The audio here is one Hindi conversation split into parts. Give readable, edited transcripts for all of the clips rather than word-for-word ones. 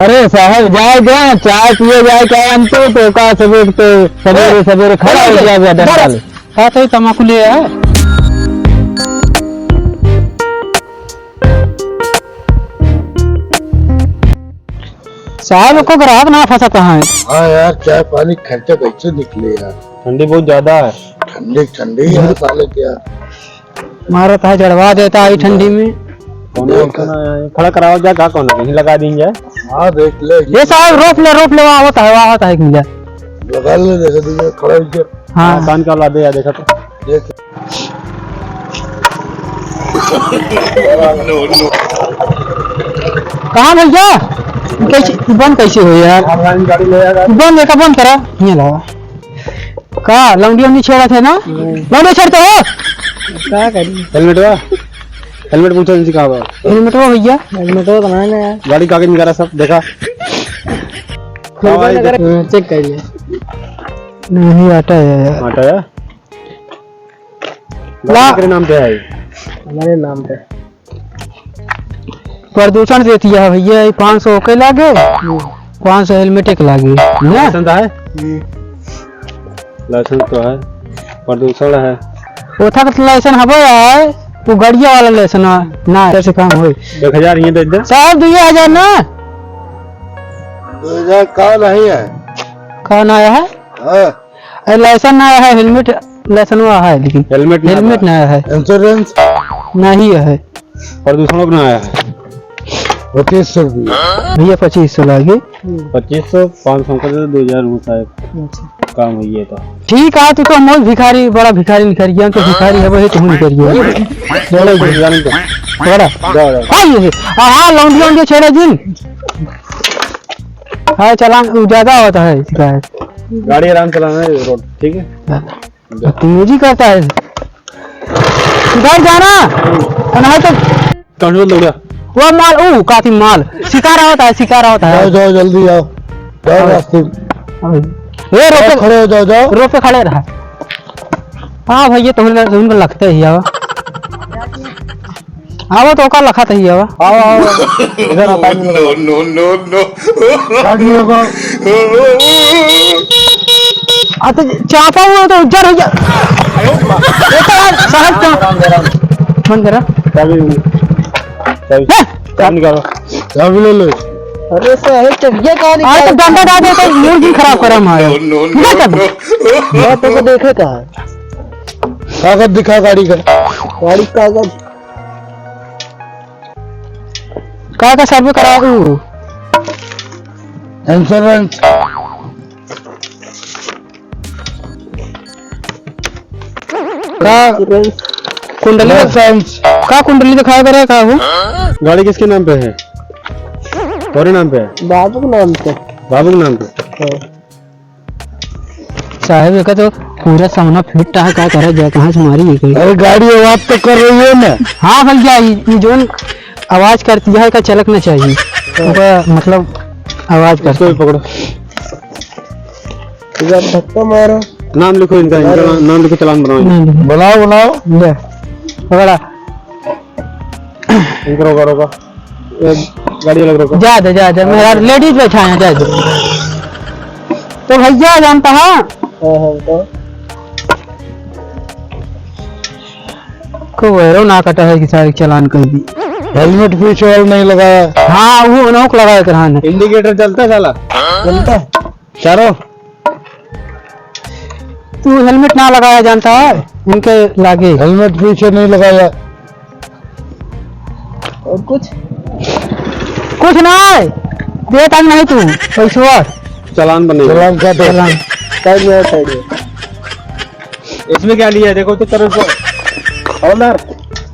अरे साहब जाए क्या चाय पिए जाए क्या अंतो तो का सवेरे सवेरे खड़ा हो गया डाल हाँ तो तम्बाकू ले आया साहब को ग्राहक ना फंसा कहाँ है। हाँ यार चाय पानी खर्चा कैसे निकले यार। ठंडी बहुत ज्यादा है। ठंडी ठंडी यार साले क्या मारत है जड़वा देता है ठंडी में। खड़ा कराओ जा का कौन कहीं लगा देंगे। हाँ देख ले ये साहब रोप ले आवत है मिला लगा ले देखो तुझे खड़ा हो। हाँ कान का ला दे या देखा तो देख कहाँ भैया कैसे बंद कैसे हो यार गाड़ी ले यार बंद करा ये लगा का लौंडी छेड़ा थे ना लौंडी छेड़ते हो क्या करी हेलमेट पूछो इनसे कहाँ हुआ हेलमेट हो भैया हेलमेट हो बनाना यार गाड़ी कागज निकाला सब देखा चेक कर लिया नहीं आटा है तेरे नाम पे है हमारे नाम पे प्रदूषण देती है भैया 500 के लागे 500 हेलमेट के लागे लाइसेंस है लाइसेंस तो है प्रदूषण है वो था लाइसेंस हबो है वो गाड़िया वाला लाइसेंस ना ऐसे काम हो 1000 ये दे दे साहब 2000 ना 2000 का नहीं है कौन आया है हाँ लाइसेंस ना आया है हेलमेट लाइसेंस हुआ है लेकिन हेलमेट ना आया है इंश्योरेंस नहीं है प्रदूषण अपना आया है 2500 भैया 2500 लागे 2500 500 का 2000 साहब काम हुई है तो ठीक है तू तो मोल भिखारी बड़ा भिखारी निकल गया तो भिखारी है वही तुम निकल गया हाँ लौंडी छेड़े दिन हाँ चलान ज्यादा होता है गाड़ी आराम चलाना है रोड ठीक है तेजी करता है इधर जाना है तो कंट्रोल हो गया वो माल काफी माल शिकार होता है जाओ जल्दी आओ जाओ रास्ते ये रोके खड़े हो जाओ रोड पे खड़े रहा हाँ भैया तुमको लगते ही आवा आओ तो का लखा ही आवा आओ इधर आता नो गाड़ियों को तो चापा हुआ तो उज्जर हो गया मन करा निकालो चाबी ले लो अरे सर तो ये कौन आज तो डंडा डाल दे तो मूड भी खराब करा मारा मैं तो देखे था कागज दिखा गाड़ी का कागज का सर्वे करा इंश्योरेंस कुंडली का कुंडली दिखाया करे का वो गाड़ी किसके नाम पे है तुम्हारे नाम पे है बाबू के नाम पे साहब का तो पूरा सामना फिट है क्या करे जाए कहाँ से मारी गई अरे गाड़ी आवाज तो कर रही है ना हाँ भैया ये जो आवाज करती है का चलकना चाहिए तो मतलब आवाज करते पकड़ो धक्का मारो नाम लिखो इनका नाम लिखो चालान बनाओ ले पकड़ा इनको रोका गाड़ी अलग रोका जा दे मेरा लेडीज बैठा है जा तो भैया जानता है को वेरो ना कटा है कि सारी चालान कर दी हेलमेट पीछे वाला नहीं लगाया हाँ वो नोक लगाया कराने इंडिकेटर चलता है साला चलता चारों तू हेलमेट ना लगाया जानता है इनके लागे हेलमेट पीछे नहीं लगाया और कुछ ना देता नहीं तू पैसा चालान बने चालान का चालान साइड इसमें क्या लिया है देखो तो करो इसको हवलदार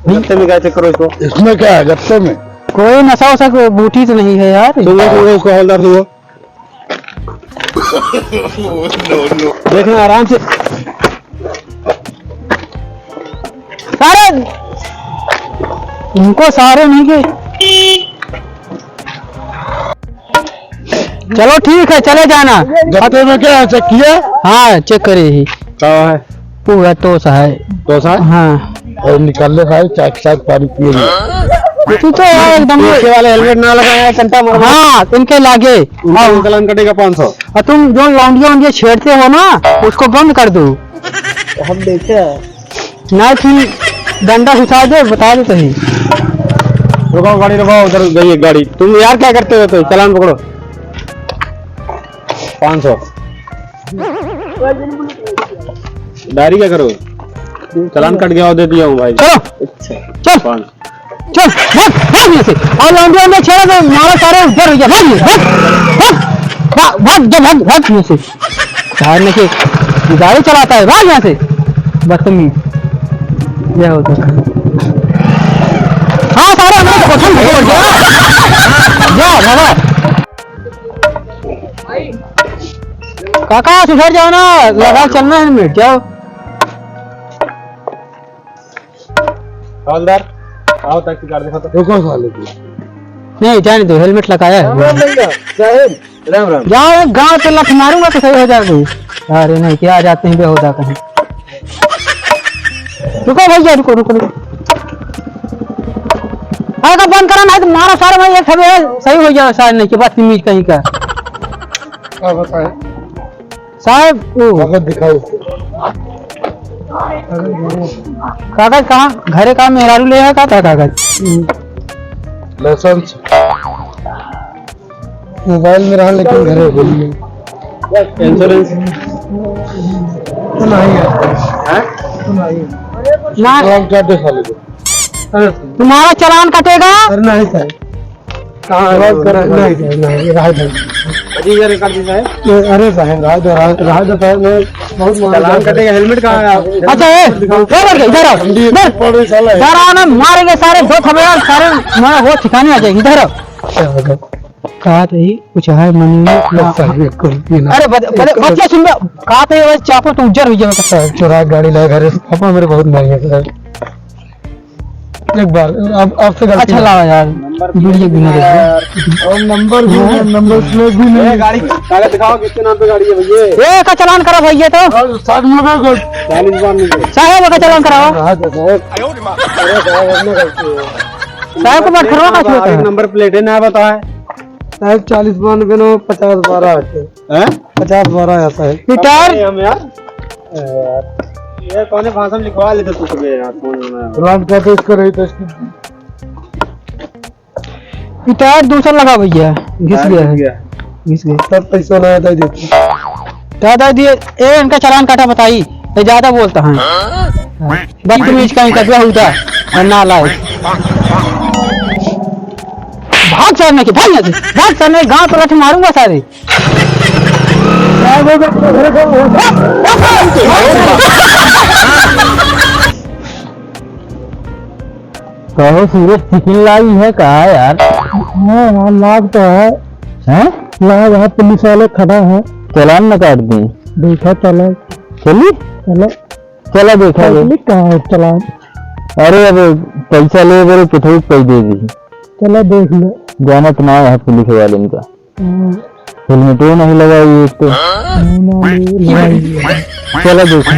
गत्ते में क्या चेक करो इसको इसमें क्या है गत्ते में कोई नशा वशा बूटी तो नहीं है यार उसको हवलदार दो देखना आराम से सारे इनको सारे नहीं गए चलो ठीक है चले जाना गत्ते में क्या है चेक किया हाँ चेक करे ही क्या है पूरा टोसा है तो हाँ और निकालने भाई चाक पानी पिए तू तो यार एकदम पीछे वाले हेलमेट ना लगाया कंटा मार। हाँ इनके लागे उनका चालान कटेगा 500। और तुम जो लौंडिया छेड़ते हो ना उसको बंद कर दो। हम देखे ना तुम डंडा घुसा दे बता दो सही। रुको गाड़ी रुको, उधर गई एक गाड़ी। तुम यार क्या करते हो? तो चालान पकड़ो 500। डायरी क्या करो? चालान कट गया और दे दिया हूँ भाई। चलो अच्छा चल 500। चल भाग यहाँ से। और लौंडिया छेड़ा तो मारो सारे उधर हो गया। भाग यहाँ से। ठहरने की गाड़ी चलाता है, भाग यहाँ से बदतमीज। यह होता है। हाँ सारे हमारे जा बाबा। काका सुधर जाओ ना, लगा चलना है मिनट जाओ। हवलदार आओ टैक्सी कार दिखा तो। रुको साले नहीं जाने दो, हेलमेट लगाया है। साहब राम राम। जाओ गाँव से लठ मारूंगा तो सही हो जाएगा। अरे नहीं क्या जाते हैं बेहुदा कहीं। रुको भैया रुको। अगर बंद करा नहीं तो मारो सारे भाई एक सही हो जाए। सारे नहीं के बाद तमीज कहीं का। बताए साहब वो दिखाओ कागज कहाँ घरे का मेहरारू ले है का था कागज? लाइसेंस मोबाइल में रहा लेकिन घरे बोलिए। इंश्योरेंस नहीं है ना काटे साले को। तुम्हारा चालान कटेगा। अरे नहीं सर कहाँ आवाज कर नहीं राज जी ये कर दीजिए। अरे साहब राज साहब ने बहुत चालान कटेगा। हेलमेट कहाँ है? अच्छा इधर आओ ना मारेंगे सारे दो थमेल सारे मैं वो ठिकाने आ जाएगी। इधर आओ। कहा था कुछ है मनी। अरे बच्चे सुन लो कहा था चापो तो उज्जर हुई जाएगा। चुरा गाड़ी लगा घर पापा मेरे बहुत महंगे सर। एक बार आपसे अच्छा लगा यार वीडियो भी नहीं और नंबर भी है, नंबर प्लेट भी नहीं। गाड़ी कागज दिखाओ किसके नाम पे गाड़ी है भैया? ए का चालान करो भैया तो 60 में 40 बार नहीं साहब का चालान कराओ। साहब को मत करवा का एक नंबर प्लेट है ना बताए साहब 40 92 9 50 12 आते हैं 50 12 आता है रिटायर हम यार ये कौन भाषा में लिखवा लेते तू सब यार फोन में प्लान का तो इसको रही तो इसकी रिटायर दूसरा लगा भैया घिस गया सब पैसा ना आता देते दादा दिए ए इनका चालान काटा बताई ये ज्यादा बोलता है बदतमीज कहीं का बेहुदा और नालायक। भाग चढ़ने की भाग यहाँ से भाग चढ़ने गांव पर लठ मारूंगा सारे। कहो सूरज चिकन लाई है कहा यार? हाँ लाग तो है लाग है। पुलिस वाले खड़ा है चालान न काट दी। देखा चलो चलिए चलो देखा कहाँ है चालान? अरे अब पैसा ले बोले कितने पैसे दे दी। चलो देख लो जाना तो ना है पुलिस वाले इनका। हेलमेट नहीं लगाई एक तो। चलो देखो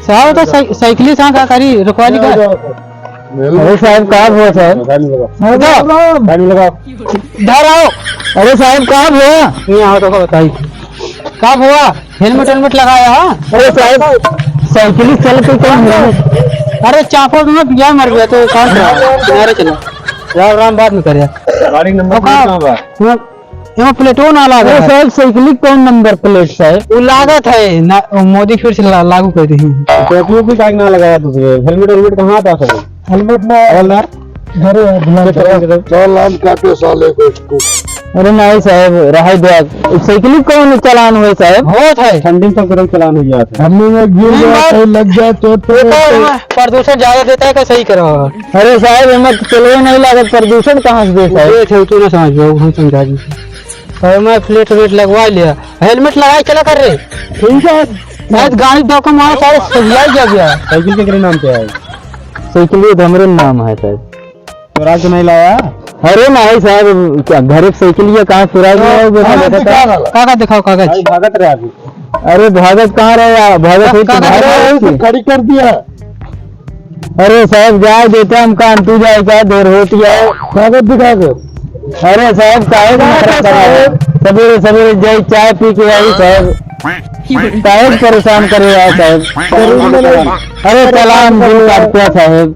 साहब तो साइकिल से का करी रुकवाली का। अरे साहब कहाँ हुआ साहब? इधर आओ। अरे साहब कहाँ हुआ? नहीं आओ तो बताइए कहाँ हुआ? हेलमेट लगाया? अरे साहब साइकिल चल के कौन? अरे चापो में पिया मर गया तो कौन अरे चलो राम बाद में कर गाड़ी नंबर कहाँ बा? यहाँ प्लेटो ना लगा है साहब। साइकिल कौन नंबर प्लेट है? वो लागत है ना मोदी फिर से लागू कर रही है। टोपी भी काग ना लगाया तुझे? हेलमेट कहाँ था सब? हेलमेट ना हवलदार घरे चालान काटे साले को इसको। अरे नहीं साहब रहा दिया। साइकिल कौन चालान हुए साहब? बहुत है ठंडी से तुरंत चालान हो गया था। हमने में गिर गया तो लग गया चोट प्रदूषण ज्यादा देता है। सही करो। अरे साहब हमें चलो नहीं लागत प्रदूषण कहाँ से देता है? तू ना समझ हम समझा दी। मैं प्लेट वेट लगवा लिया हेलमेट लगाए चला कर रहे ठीक है। मैं गाड़ी धोखा मारा सारे सजियाई जा गया। साइकिल के नाम पे है? साइकिल हमारे नाम है सर। तो राज नहीं लाया अरे नहीं साहब, क्या घर साइकिल ये कहाँ चुरा काका दिखाओ कागज। भागत रहे अभी। अरे भागत कहाँ रहे, भागत खड़ी कर दिया। अरे साहब जाए देते हम कान, तू जाए क्या देर होती है, कागज दिखा दो। अरे साहब सवेरे सवेरे जाए चाय पी के आई साहब, साहब परेशान करे साहब। अरे सलाम दिल काटते साहब,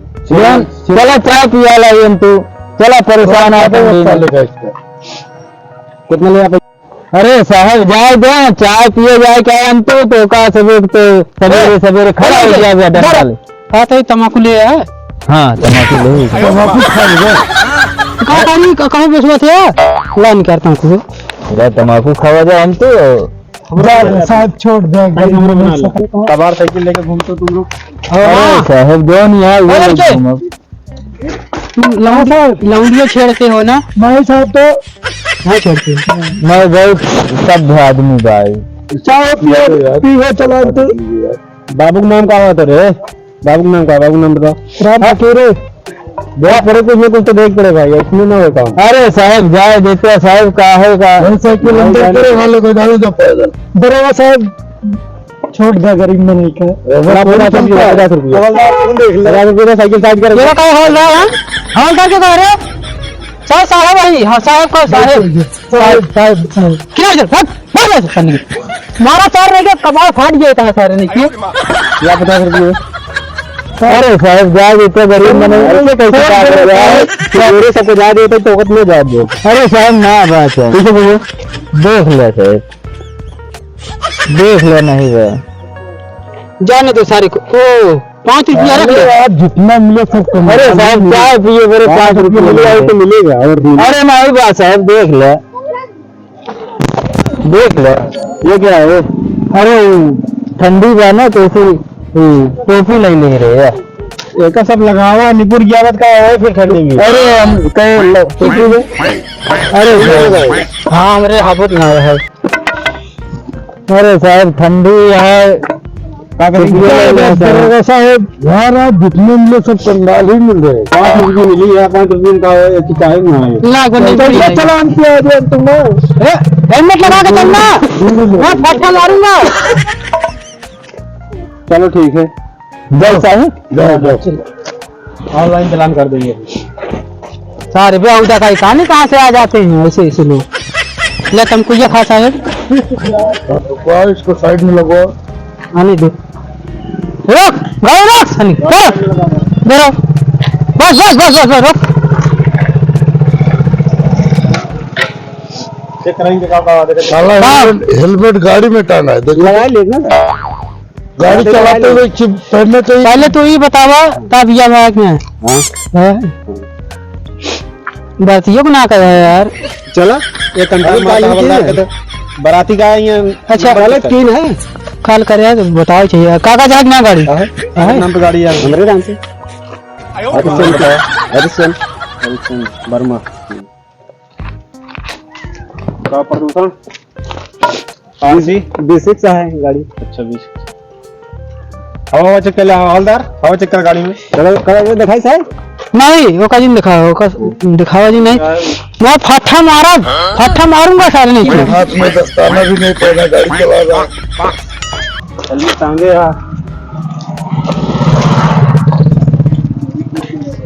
चला चाय पिया लाई हम, तू चला परेशान कितना ले। अरे साहब जाए दो चाय पिए जाए क्या हम, तो का सवेरे सवेरे खड़ा हो गया डर। हाँ तो तम्बाकू ले आया। हाँ तम्बाकू ले, तम्बाकू खा लिया। कहाँ बेचवा थे ला निकालता हूँ, तम्बाकू खावा जाए हम तो साहब छोड़ दे। कबाड़ साइकिल लेके घूमते तुम लोग। साहब जो नहीं है लौंडिया छेड़ते हो ना। नहीं साहब तो हाँ छेड़ते मैं बहुत सब आदमी भाई। चाय पीवे चला तो। बाबू नाम का हुआ रे, बाबू नाम का, बाबू नाम बताओ। राम अकेले देख पड़े, कुछ कुछ तो देख पड़े भाई, इसमें ना होता। अरे साहब जाए देते साहब का है का साइकिल अंदर करे वाले को डालो तो पैदल। बराबर साहब छोड़ दे, गरीब में नहीं का। बड़ा बड़ा 50 रुपया देख ले 50 रुपये साइकिल साइड कर। मेरा काय हाल है हाल का क्या कह रहे साहब? साहब भाई हाँ साहब को साहब क्या चल मारा चार रह गया, कबाड़ फाट गया था सारे ने क्यों या 50 रुपये। अरे साहब जा देते गरीब मैंने ऐसे कैसे सबको जा देते तो वक्त में जा दो। अरे साहब ना बात है, देख ले साहब, देख ले नहीं है जाने दो सारे को। ओ 5 रुपया रख ले आप, जितना मिले सबको। अरे साहब चाय पिए मेरे 5 रुपये मिलेगा तो मिलेगा। अरे नहीं बात साहब देख ले, देख ले ये क्या है। अरे ठंडी बा ना तो टोपी नहीं ले रहे हैं, एक सब लगावा निपुर गियावत का है फिर खरीदेंगे। अरे हम कहीं अरे हाँ मेरे हाफत ना है। अरे साहब ठंडी है साहब यार, जितने मिले सब कंगाल ही मिल रहे। 5 रुपये मिली है, 5 रुपये का चाय नहीं चलान किया तुम। हेलमेट लगा के चलना, मैं फटका मारूंगा। चलो ठीक है, ऑनलाइन चलान कर देंगे सारे बेहुदा का कहानी कहाँ से आ जाते हैं ऐसे ऐसे लोग। ले तुमको ये खा साहब, इसको साइड में लगो, आने दो, रोक गाड़ी रोक सनी, रोक बस बस बस बस रोक। चेक करेंगे हेलमेट गाड़ी में टांगा है, लगा लेना। गाड़ी चलाते हुए पहले तो पहले तो ये बतावा तब या बात में बातियों को ना कर यार। चला ये कंट्रोल बराती का है। अच्छा गलत तीन है कॉल करे तो बताओ चाहिए कागज है ना गाड़ी नाम पे गाड़ी है हमारे नाम से हरिशन वर्मा का प्रदूषण 20 है गाड़ी। अच्छा 20 हवा चेक कर ले हवलदार, हवा चेक कर गाड़ी में। चलो दिखाई साहब नहीं वो का जी दिखावा जी नहीं, मैं फट्टा मारूंगा सारे नहीं। हाथ में दस्ताना भी नहीं पहना, गाड़ी चला रहा। हेलमेट टांगे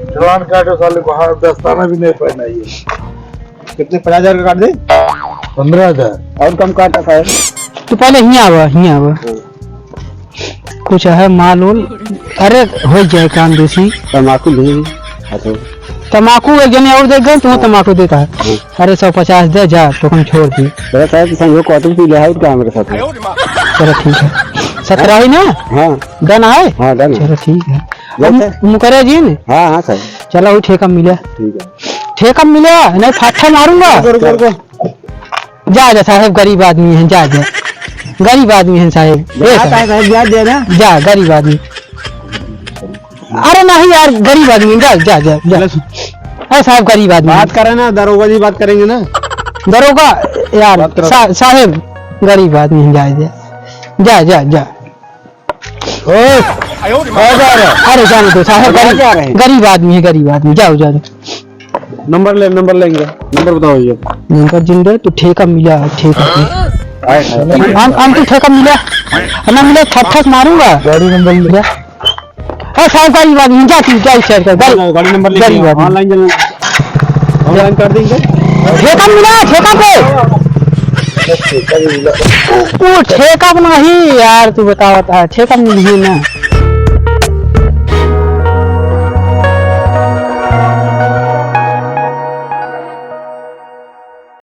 चलान काटो साले को, हाथ दस्ताना भी नहीं पहना। ये कितने 50,000 का काट दे? 15,000 और कम काटा साहब। तो पहले ही आवा कुछ है मालूम। अरे हो जाए काम देसी तम्बाकू नहीं। तम्बाकू एक जने और देख गए तो तम्बाकू देता है। अरे 150 दे जा तो हम छोड़ दी। संजो कॉटन पी लिया क्या मेरे साथ? चलो ठीक है 17 ही ना। हाँ डन है। हाँ डन। चलो ठीक है मुकरे जी ने। हाँ हाँ सर चलो वो ठेका मिला। ठीक है ठेका मिला नहीं फाठा मारूंगा। जा साहब गरीब आदमी है, जा गरीब आदमी है साहब, जा गरीब आदमी। अरे नहीं यार गरीब आदमी जा अरे साहब गरीब आदमी बात करें ना, दरोगा जी बात करेंगे ना। दरोगा यार साहब गरीब आदमी है, जा अरे जाने दो साहब, गरीब आदमी है, गरीब आदमी जाओ नंबर लेंगे, नंबर बताओ ये। नंबर जिंदे तो ठेका मिला, ठेका हम तो ठेका मिला ना, मिले ठक मारूंगा। गाड़ी नंबर लिखा सारी बात इंजा की क्या शेयर कर गाड़ी नंबर लिखा, ऑनलाइन कर देंगे। ठेका मिला, ठेका पे वो ठेका नहीं यार, तू बताओ ठेका मिली ना।